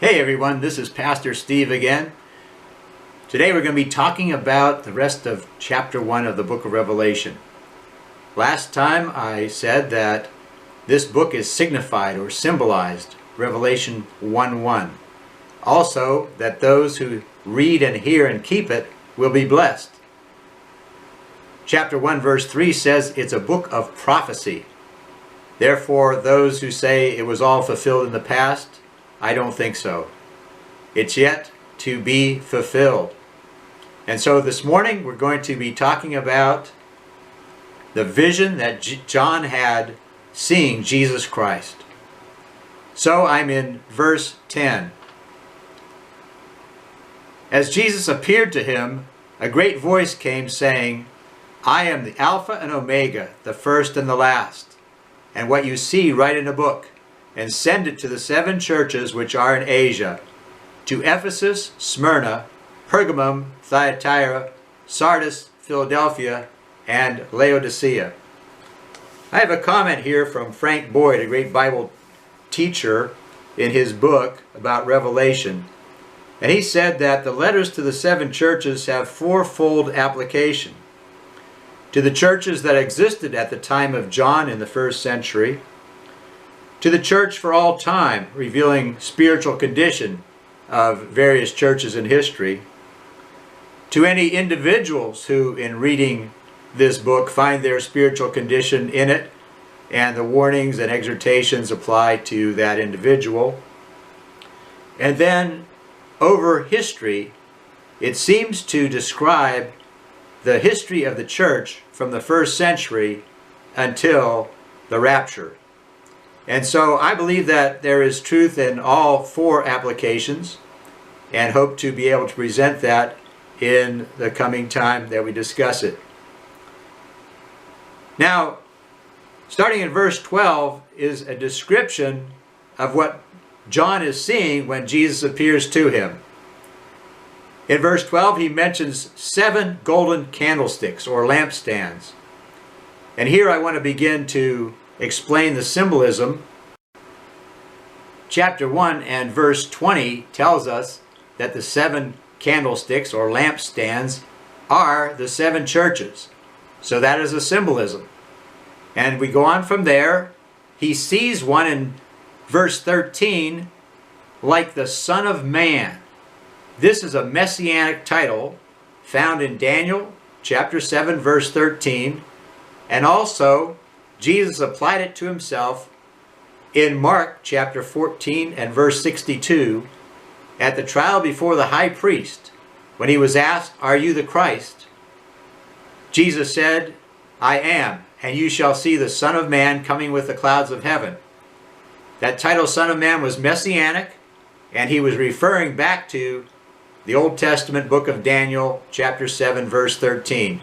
Hey everyone, this is Pastor Steve again. Today we're going to be talking about the rest of chapter 1 of the book of Revelation. Last time I said that this book is signified or symbolized, Revelation 1:1. Also, that those who read and hear and keep it will be blessed. Chapter 1 verse 3 says it's a book of prophecy. Therefore, those who say it was all fulfilled in the past, I don't think so. It's yet to be fulfilled. And so this morning we're going to be talking about the vision that John had seeing Jesus Christ. So I'm in verse 10. As Jesus appeared to him, a great voice came saying, I am the Alpha and Omega, the first and the last. And what you see, write in a book, and send it to the 7 churches which are in Asia, to Ephesus, Smyrna, Pergamum, Thyatira, Sardis, Philadelphia, and Laodicea. I have a comment here from Frank Boyd, a great Bible teacher, in his book about Revelation. And he said that the letters to the 7 churches have 4-fold application. To the churches that existed at the time of John in the 1st century, to the church for all time, revealing spiritual condition of various churches in history, to any individuals who, in reading this book, find their spiritual condition in it, and the warnings and exhortations apply to that individual. And then, over history, it seems to describe the history of the church from the 1st century until the rapture. And so I believe that there is truth in all 4 applications and hope to be able to present that in the coming time that we discuss it. Now, starting in verse 12 is a description of what John is seeing when Jesus appears to him. In verse 12 he mentions 7 golden candlesticks or lampstands. And here I want to begin to explain the symbolism. Chapter 1 and verse 20 tells us that the 7 candlesticks or lampstands are the 7 churches. So that is a symbolism. And we go on from there. He sees one in verse 13 like the Son of Man. This is a messianic title found in Daniel chapter 7 verse 13, and also Jesus applied it to himself in Mark chapter 14 and verse 62 at the trial before the high priest when he was asked, Are you the Christ? Jesus said, I am, and you shall see the Son of Man coming with the clouds of heaven. That title Son of Man was messianic, and he was referring back to the Old Testament book of Daniel chapter 7 verse 13.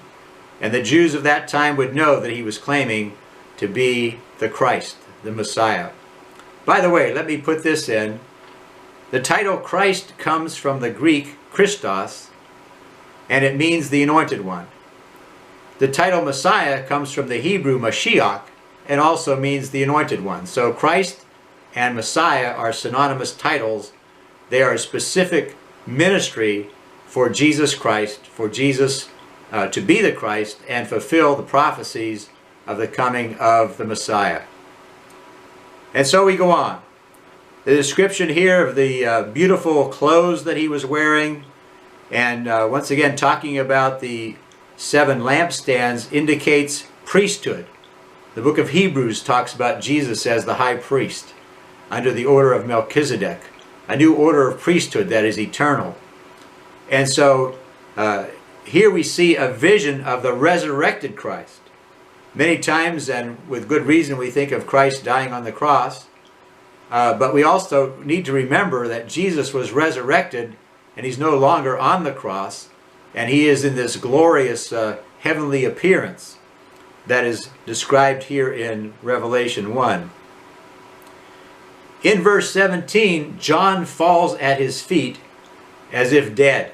And the Jews of that time would know that he was claiming to be the Christ, the Messiah. By the way, let me put this in. The title Christ comes from the Greek Christos, and it means the Anointed One. The title Messiah comes from the Hebrew Mashiach, and also means the Anointed One. So Christ and Messiah are synonymous titles. They are a specific ministry for Jesus Christ, for Jesus to be the Christ and fulfill the prophecies of the coming of the Messiah. And so we go on. The description here of the beautiful clothes that he was wearing, and once again talking about the 7 lampstands, indicates priesthood. The book of Hebrews talks about Jesus as the high priest under the order of Melchizedek, a new order of priesthood that is eternal. And so here we see a vision of the resurrected Christ. Many times, and with good reason, we think of Christ dying on the cross. But we also need to remember that Jesus was resurrected and he's no longer on the cross. And he is in this glorious heavenly appearance that is described here in Revelation 1. In verse 17, John falls at his feet as if dead.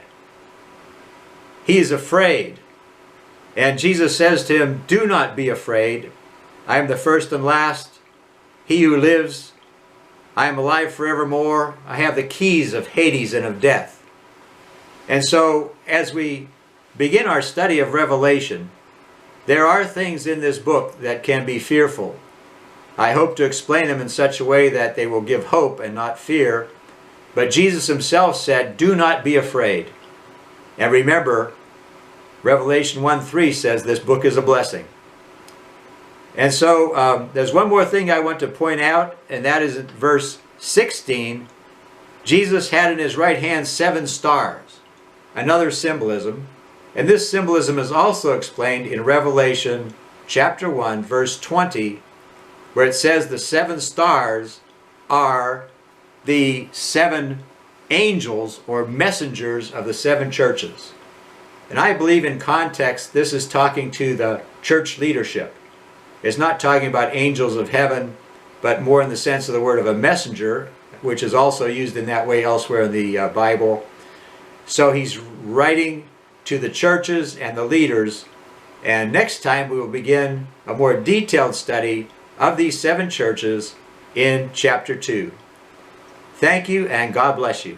He is afraid. And Jesus says to him, Do not be afraid. I am the first and last, he who lives I am alive forevermore. I have the keys of Hades and of death. And so, as we begin our study of Revelation, there are things in this book that can be fearful. I hope to explain them in such a way that they will give hope and not fear. But Jesus himself said, do not be afraid. And remember, Revelation 1:3 says this book is a blessing. And so there's one more thing I want to point out, and that is in verse 16. Jesus had in his right hand 7 stars, another symbolism. And this symbolism is also explained in Revelation chapter 1, verse 20, where it says the 7 stars are the 7 angels or messengers of the 7 churches. And I believe in context this is talking to the church leadership. It's not talking about angels of heaven, but more in the sense of the word of a messenger, which is also used in that way elsewhere in the Bible. So he's writing to the churches and the leaders, and next time we will begin a more detailed study of these 7 churches in chapter 2. Thank you, and God bless you.